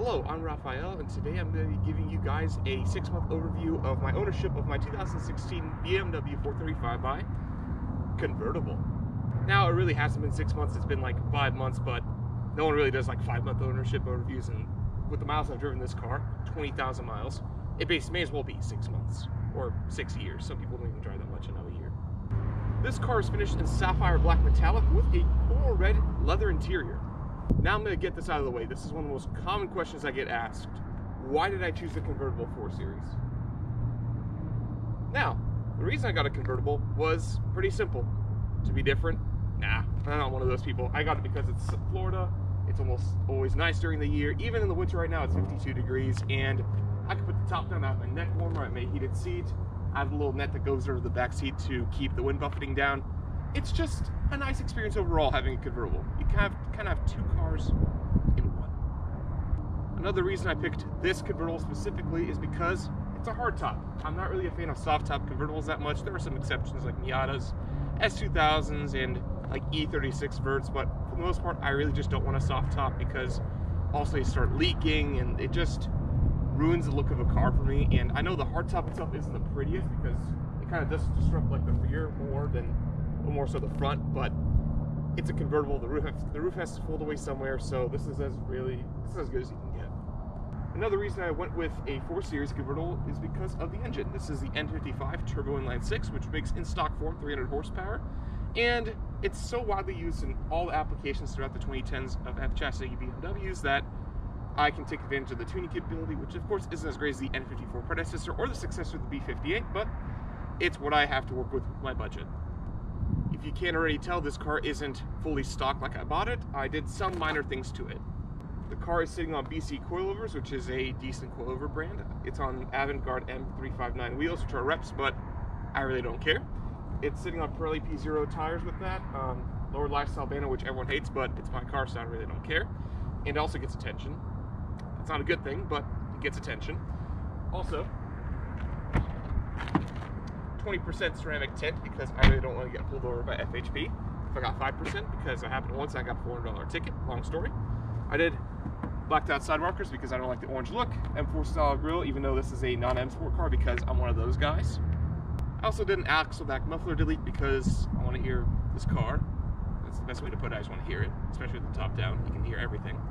Hello, I'm Raphael, and today I'm going to be giving you guys a 6-month overview of my ownership of my 2016 BMW 435i convertible. Now, it really hasn't been 6 months, it's been like 5 months, but no one really does like 5-month ownership overviews, and with the miles I've driven this car, 20,000 miles, it may as well be 6 months, or 6 years. Some people don't even drive that much in a year. This car is finished in sapphire black metallic with a coral red leather interior. Now I'm going to get this out of the way. This is one of the most common questions I get asked. Why did I choose the convertible 4 Series? Now, the reason I got a convertible was pretty simple. To be different? Nah, I'm not one of those people. I got it because it's Florida. It's almost always nice during the year. Even in the winter right now, it's 52 degrees, and I can put the top down. I have my neck warmer, I have my heated seat. I have a little net that goes over the back seat to keep the wind buffeting down. It's just a nice experience overall having a convertible. You kind of have 2 cars in one. Another reason I picked this convertible specifically is because it's a hardtop. I'm not really a fan of soft top convertibles that much. There are some exceptions like Miatas, S2000s, and like E36 verts, but for the most part, I really just don't want a soft top because also they start leaking and it just ruins the look of a car for me. And I know the hardtop itself isn't the prettiest because it kind of does disrupt like the rear more so the front, but it's a convertible. The roof has to fold away somewhere, so this is as good as you can get. Another reason I went with a 4 Series convertible is because of the engine. This is the N55 turbo inline 6, which makes in stock form 300 horsepower, and it's so widely used in all the applications throughout the 2010s of chassis BMWs that I can take advantage of the tuning capability, which of course isn't as great as the N54 predecessor or the successor of the B58, but it's what I have to work with my budget. If you can't already tell, this car isn't fully stock like I bought it. I did some minor things to it. The car is sitting on BC coilovers, which is a decent coilover brand. It's on Avantgarde M359 wheels, which are reps, but I really don't care. It's sitting on Pirelli P0 tires with that. Lowered lifestyle banner, which everyone hates, but it's my car, so I really don't care. And it also gets attention. It's not a good thing, but it gets attention. Also, 20% ceramic tint because I really don't want to get pulled over by FHP. If I got 5% because it happened once, I got a $400 ticket. Long story. I did blacked out side markers because I don't like the orange look. M4 style grille, even though this is a non-M sport car, because I'm one of those guys. I also did an axle back muffler delete because I want to hear this car. That's the best way to put it. I just want to hear it, especially with the top down. You can hear everything.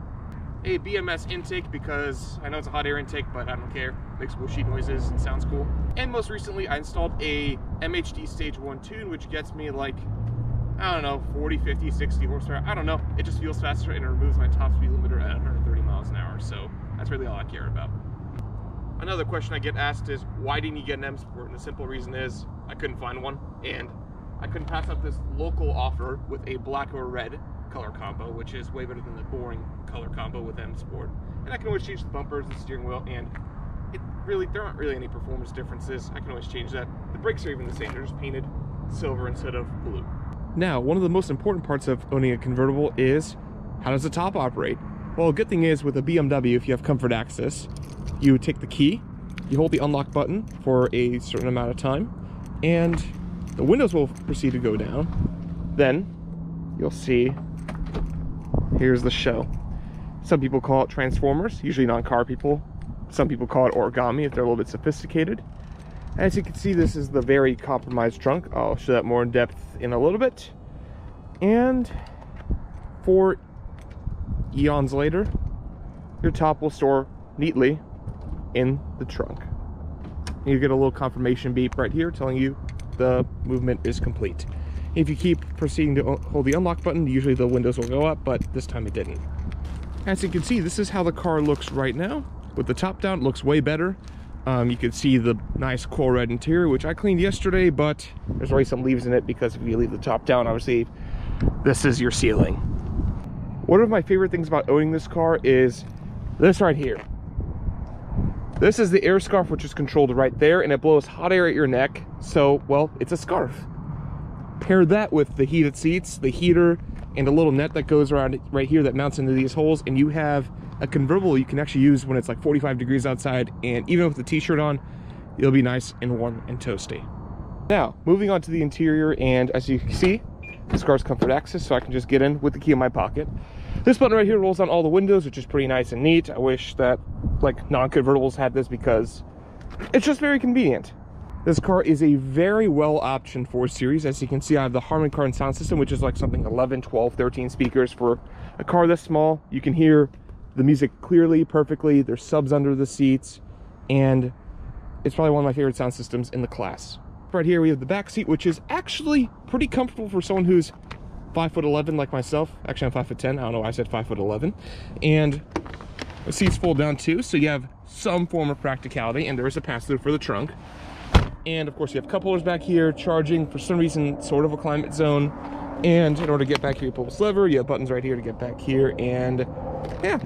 A BMS intake because I know it's a hot air intake, but I don't care. Makes whooshy noises and sounds cool. And most recently, I installed a MHD Stage 1 tune, which gets me like, I don't know, 40, 50, 60 horsepower. I don't know. It just feels faster and it removes my top speed limiter at 130 miles an hour. So that's really all I care about. Another question I get asked is, why didn't you get an M Sport? And the simple reason is I couldn't find one, and I couldn't pass up this local offer with a black or red color combo, which is way better than the boring color combo with M Sport. And I can always change the bumpers and steering wheel, and there aren't really any performance differences. I can always change that. The brakes are even the same. They're just painted silver instead of blue. Now, one of the most important parts of owning a convertible is, how does the top operate? Well, a good thing is with a BMW, if you have comfort access, you take the key, you hold the unlock button for a certain amount of time, and the windows will proceed to go down. Then you'll see, here's the show. Some people call it Transformers, usually non-car people. Some people call it origami if they're a little bit sophisticated. As you can see, this is the very compromised trunk. I'll show that more in depth in a little bit. And 4 eons later, your top will store neatly in the trunk. You get a little confirmation beep right here telling you the movement is complete. If you keep proceeding to hold the unlock button, usually the windows will go up, but this time it didn't. As you can see, this is how the car looks right now. With the top down, it looks way better. You can see the nice coral red interior, which I cleaned yesterday, but there's already some leaves in it because if you leave the top down, obviously, this is your ceiling. One of my favorite things about owning this car is this right here. This is the air scarf, which is controlled right there, and it blows hot air at your neck. So, well, it's a scarf. Pair that with the heated seats, the heater, and a little net that goes around right here that mounts into these holes, and you have a convertible you can actually use when it's like 45 degrees outside, and even with the t-shirt on, it'll be nice and warm and toasty. Now, moving on to the interior, and as you can see, this car's comfort access, so I can just get in with the key in my pocket. This button right here rolls down all the windows, which is pretty nice and neat. I wish that like non-convertibles had this because it's just very convenient. This car is a very well optioned 4 Series. As you can see, I have the Harman Kardon sound system, which is like something 11, 12, 13 speakers for a car this small. You can hear the music clearly, perfectly. There's subs under the seats, and it's probably one of my favorite sound systems in the class. Right here we have the back seat, which is actually pretty comfortable for someone who's 5'11" like myself. Actually, I'm 5'10". I don't know why I said 5'11". And the seats fold down too, so you have some form of practicality, and there is a pass-through for the trunk. And of course you have cup holders back here, charging, for some reason, sort of a climate zone. And in order to get back here, you pull this lever. You have buttons right here to get back here, and yeah,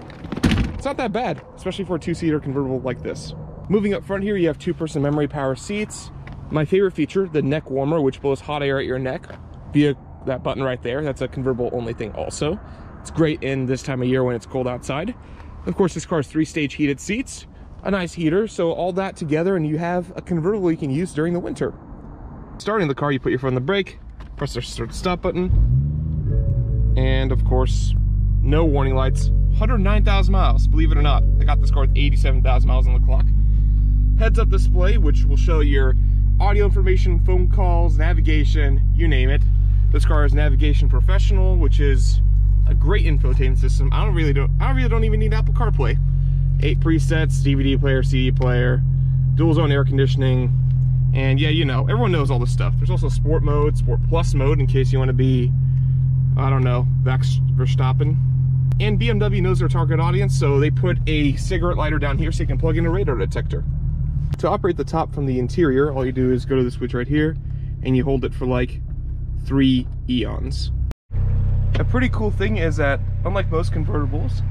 it's not that bad, especially for a 2-seater convertible like this. Moving up front here, you have 2-person memory power seats. My favorite feature, the neck warmer, which blows hot air at your neck via that button right there. That's a convertible only thing also. It's great in this time of year when it's cold outside. Of course, this car has 3-stage heated seats, a nice heater, so all that together and you have a convertible you can use during the winter. Starting the car, you put your foot on the brake, press the start stop button, and of course, no warning lights. 109,000 miles, believe it or not. I got this car with 87,000 miles on the clock. Heads up display, which will show your audio information, phone calls, navigation, you name it. This car is Navigation Professional, which is a great infotainment system. I really don't even need Apple CarPlay. 8 presets, DVD player, CD player, dual zone air conditioning, and yeah, you know, everyone knows all this stuff. There's also sport mode, sport plus mode, in case you want to be, I don't know, Max Verstappen. And BMW knows their target audience, so they put a cigarette lighter down here so you can plug in a radar detector. To operate the top from the interior, all you do is go to the switch right here, and you hold it for like 3 eons. A pretty cool thing is that, unlike most convertibles,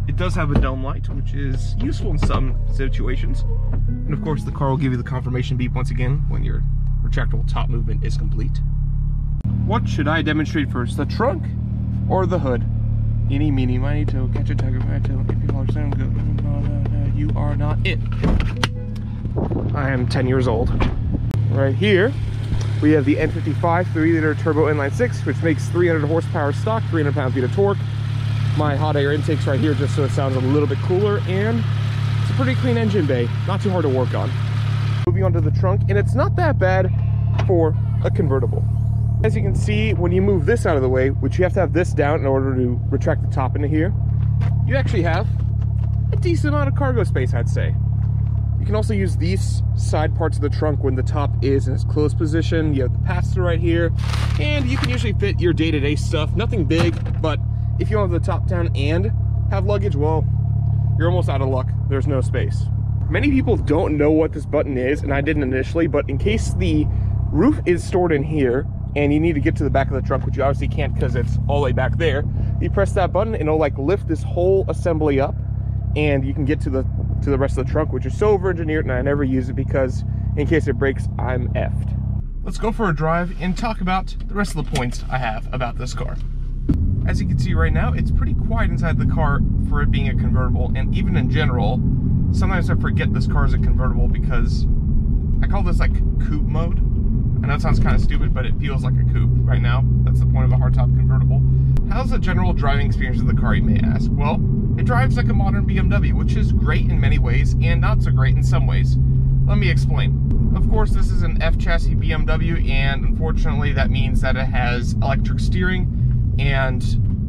it does have a dome light, which is useful in some situations. And of course, the car will give you the confirmation beep once again when your retractable top movement is complete. What should I demonstrate first, the trunk or the hood? Eeny, meeny, miny, toe, catch a tiger by a tail. If you are saying go, you are not it. I am 10 years old. Right here, we have the N55 3-liter turbo inline-6, which makes 300 horsepower stock, 300 pound-feet of torque. My hot air intake's right here just so it sounds a little bit cooler, and it's a pretty clean engine bay, not too hard to work on. Moving on to the trunk, and it's not that bad for a convertible. As you can see, when you move this out of the way, which you have to have this down in order to retract the top into here, you actually have a decent amount of cargo space, I'd say. You can also use these side parts of the trunk when the top is in its closed position. You have the pass-through right here, and you can usually fit your day-to-day stuff. Nothing big, but if you don't have the top down and have luggage, well, you're almost out of luck. There's no space. Many people don't know what this button is, and I didn't initially, but in case the roof is stored in here and you need to get to the back of the trunk, which you obviously can't because it's all the way back there, you press that button and it'll like lift this whole assembly up, and you can get to the rest of the trunk, which is so over-engineered, and I never use it because in case it breaks, I'm effed. Let's go for a drive and talk about the rest of the points I have about this car. As you can see right now, it's pretty quiet inside the car for it being a convertible, and even in general, sometimes I forget this car is a convertible because I call this like coupe mode. I know it sounds kind of stupid, but it feels like a coupe right now. That's the point of a hardtop convertible. How's the general driving experience of the car, you may ask? Well, it drives like a modern BMW, which is great in many ways and not so great in some ways. Let me explain. Of course, this is an F-chassis BMW, and unfortunately that means that it has electric steering, and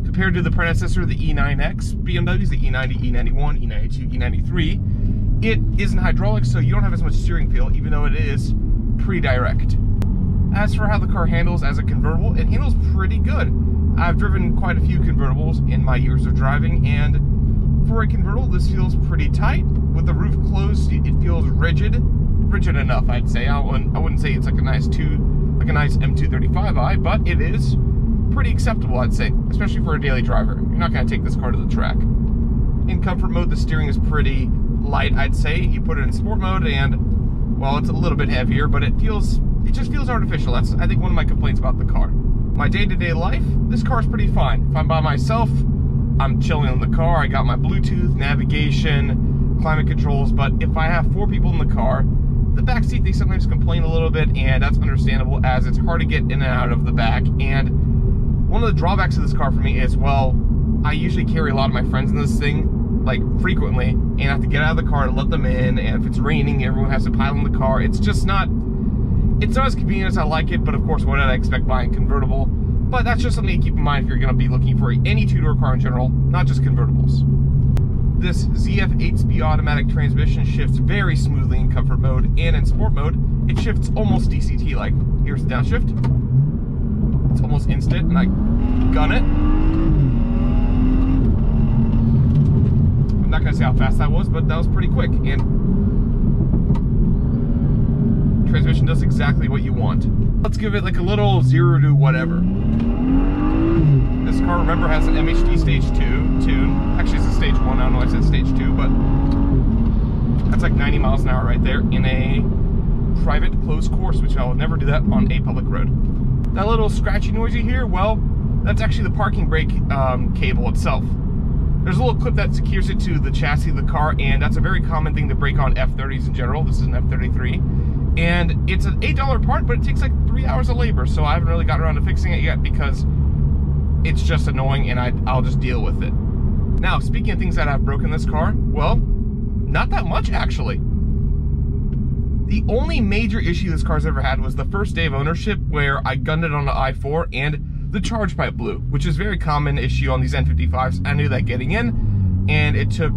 compared to the predecessor, the E9X BMWs, the E90, E91, E92, E93, it isn't hydraulic, so you don't have as much steering feel, even though it is pretty direct. As for how the car handles as a convertible, it handles pretty good. I've driven quite a few convertibles in my years of driving, and for a convertible, this feels pretty tight. With the roof closed, it feels rigid enough, I'd say. I wouldn't say it's like a nice M235i, but it is pretty acceptable, I'd say, especially for a daily driver. You're not going to take this car to the track. In comfort mode, the steering is pretty light, I'd say. You put it in sport mode, and well, it's a little bit heavier, but it just feels artificial. That's, I think, one of my complaints about the car. My day-to-day life, this car is pretty fine. If I'm by myself, I'm chilling in the car. I got my Bluetooth, navigation, climate controls, but if I have 4 people in the car, the back seat, they sometimes complain a little bit, and that's understandable as it's hard to get in and out of the back. And one of the drawbacks of this car for me is, well, I usually carry a lot of my friends in this thing, like frequently, and I have to get out of the car to let them in, and if it's raining, everyone has to pile in the car. It's just not, it's not as convenient as I like it, but of course, what did I expect buying a convertible? But that's just something to keep in mind if you're gonna be looking for any two-door car in general, not just convertibles. This ZF 8-speed automatic transmission shifts very smoothly in comfort mode, and in sport mode, it shifts almost DCT-like. Here's the downshift. It's almost instant, and I gun it. I'm not gonna say how fast that was, but that was pretty quick, and transmission does exactly what you want. Let's give it like a little 0 to whatever. This car, remember, has an MHD Stage 2 tune. Actually, it's a Stage 1. I don't know why I said Stage 2, but that's like 90 miles an hour right there in a private closed course, which I will never do that on a public road. That little scratchy noise you hear, well, that's actually the parking brake cable itself. There's a little clip that secures it to the chassis of the car, and that's a very common thing to break on F30s in general. This is an F33. And it's an $8 part, but it takes like 3 hours of labor, so I haven't really gotten around to fixing it yet because it's just annoying, and I'll just deal with it. Now, speaking of things that have broken this car, well, not that much actually. The only major issue this car's ever had was the first day of ownership, where I gunned it on the I-4 and the charge pipe blew, which is a very common issue on these N55s. I knew that getting in, and it took,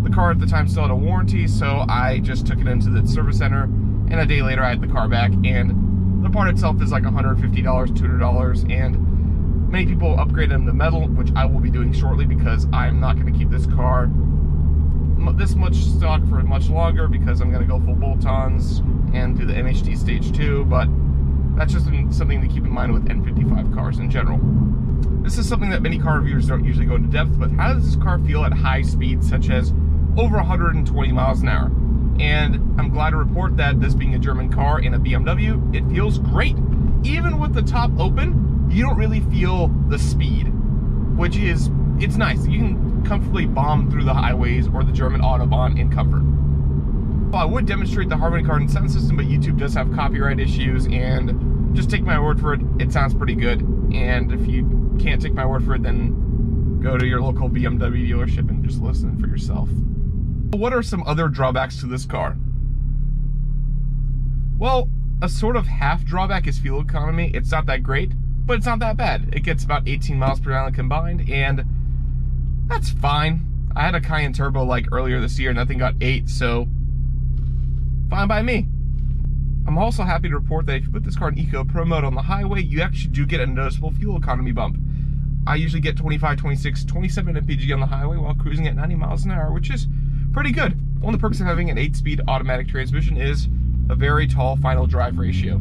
the car at the time still had a warranty, so I just took it into the service center, and a day later I had the car back, and the part itself is like $150, $200, and many people upgrade them to metal, which I will be doing shortly because I'm not going to keep this car this much stock for much longer because I'm going to go full bolt-ons and do the MHD Stage 2, but that's just something to keep in mind with N55 cars in general. This is something that many car reviewers don't usually go into depth, but how does this car feel at high speeds, such as over 120 miles an hour? And I'm glad to report that this being a German car and a BMW, it feels great. Even with the top open, you don't really feel the speed, which is, it's nice. You can comfortably bomb through the highways or the German Autobahn in comfort. Well, I would demonstrate the Harmony Kardon sound system, but YouTube does have copyright issues, and just take my word for it, it sounds pretty good. And if you can't take my word for it, then go to your local BMW dealership and just listen for yourself. What are some other drawbacks to this car? Well, a sort of half drawback is fuel economy. It's not that great, but it's not that bad. It gets about 18 miles per gallon combined, and that's fine. I had a Cayenne Turbo like earlier this year, and that thing got 8, so fine by me. I'm also happy to report that if you put this car in Eco Pro mode on the highway, you actually do get a noticeable fuel economy bump. I usually get 25, 26, 27 mpg on the highway while cruising at 90 miles an hour, which is pretty good. One of the perks of having an 8-speed automatic transmission is a very tall final drive ratio.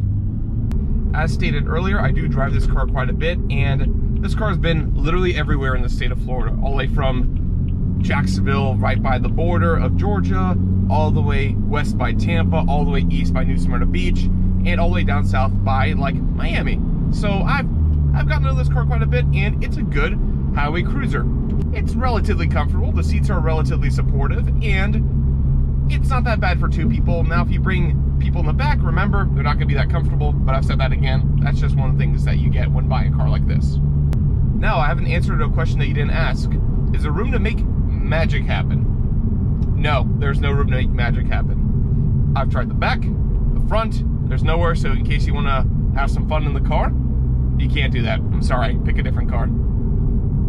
As stated earlier, I do drive this car quite a bit, and this car has been literally everywhere in the state of Florida, all the way from Jacksonville, right by the border of Georgia, all the way west by Tampa, all the way east by New Smyrna Beach, and all the way down south by like Miami. So I've gotten into this car quite a bit, and it's a good highway cruiser. It's relatively comfortable, the seats are relatively supportive, and it's not that bad for 2 people. Now if you bring people in the back, remember, they're not gonna be that comfortable, but I've said that again, that's just one of the things that you get when buying a car like this. Now I have an answer to a question that you didn't ask. Is there room to make magic happen? No, there's no room to make magic happen. I've tried the back, the front, there's nowhere, so in case you wanna have some fun in the car, you can't do that. I'm sorry, pick a different car.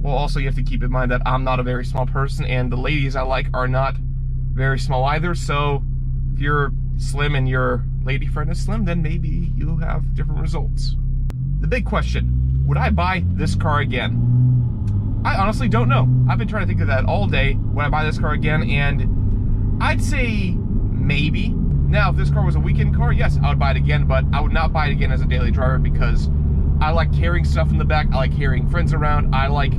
Well, also you have to keep in mind that I'm not a very small person, and the ladies I like are not very small either, so if you're slim and your lady friend is slim, then maybe you'll have different results. The big question, would I buy this car again? I honestly don't know. I've been trying to think of that all day. Would I buy this car again? And I'd say maybe. Now, if this car was a weekend car, yes, I would buy it again, but I would not buy it again as a daily driver because I like carrying stuff in the back. I like carrying friends around. I like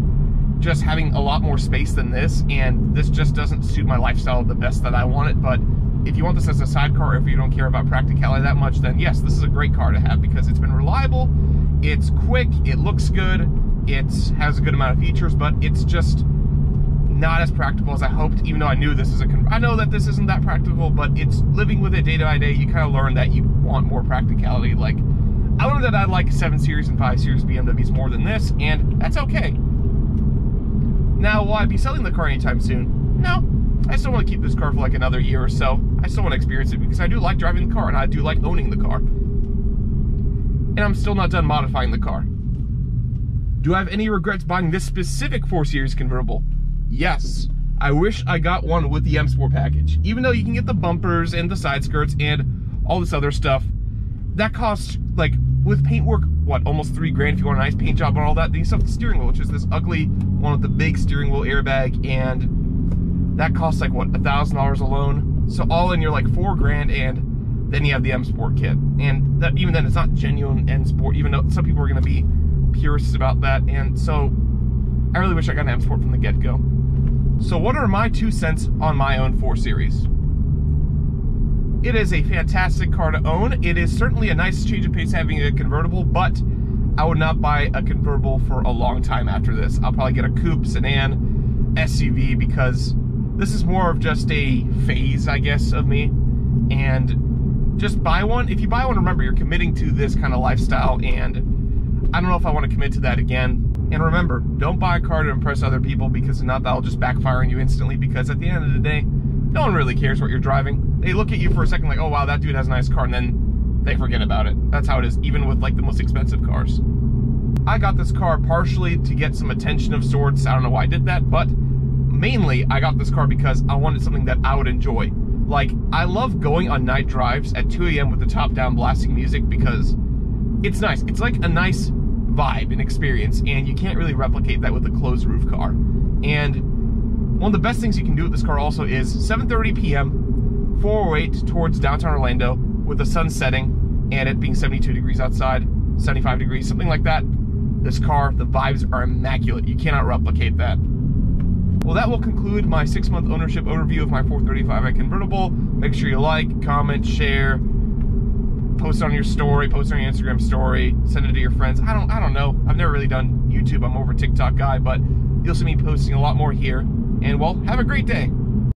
just having a lot more space than this, and this just doesn't suit my lifestyle the best that I want it. But if you want this as a sidecar, or if you don't care about practicality that much, then yes, this is a great car to have because it's been reliable, it's quick, it looks good, it has a good amount of features, but it's just not as practical as I hoped, even though I knew this is I know that this isn't that practical, but it's living with it day by day, you kind of learn that you want more practicality. Like, I learned that I like 7 Series and 5 Series BMWs more than this, and that's okay. Now, will I be selling the car anytime soon? No. I still want to keep this car for like another year or so. I still want to experience it because I do like driving the car and I do like owning the car. And I'm still not done modifying the car. Do I have any regrets buying this specific 4 Series convertible? Yes. I wish I got one with the M Sport package. Even though you can get the bumpers and the side skirts and all this other stuff, that costs, like, with paintwork, what, almost $3 grand if you want a nice paint job and all that. Then you still have the steering wheel, which is this ugly one with the big steering wheel airbag, and that costs like, what, $1,000 alone? So all in, you're like $4 grand, and then you have the M Sport kit. And that, even then, it's not genuine M Sport, even though some people are gonna be purists about that. And so I really wish I got an M Sport from the get-go. So what are my 2 cents on my own 4 Series? It is a fantastic car to own. It is certainly a nice change of pace having a convertible, but I would not buy a convertible for a long time after this. I'll probably get a coupe, sedan, SUV, because this is more of just a phase, I guess, of me. And just buy one. If you buy one, remember, you're committing to this kind of lifestyle, and I don't know if I want to commit to that again. And remember, don't buy a car to impress other people, because if not, that'll just backfire on you instantly, because at the end of the day, no one really cares what you're driving. They look at you for a second like, oh wow, that dude has a nice car, and then they forget about it. That's how it is, even with like the most expensive cars. I got this car partially to get some attention of sorts. I don't know why I did that, but mainly I got this car because I wanted something that I would enjoy. Like, I love going on night drives at 2 a.m. with the top down blasting music because it's nice. It's like a nice vibe and experience, and you can't really replicate that with a closed roof car. And one of the best things you can do with this car also is 7:30 p.m., 408 towards downtown Orlando with the sun setting and it being 72 degrees outside, 75 degrees, something like that. This car, the vibes are immaculate. You cannot replicate that. Well, that will conclude my 6-month ownership overview of my 435i convertible. Make sure you like, comment, share, post it on your story, post it on your Instagram story, send it to your friends. I don't know. I've never really done YouTube. I'm more of a TikTok guy, but you'll see me posting a lot more here. And well, have a great day.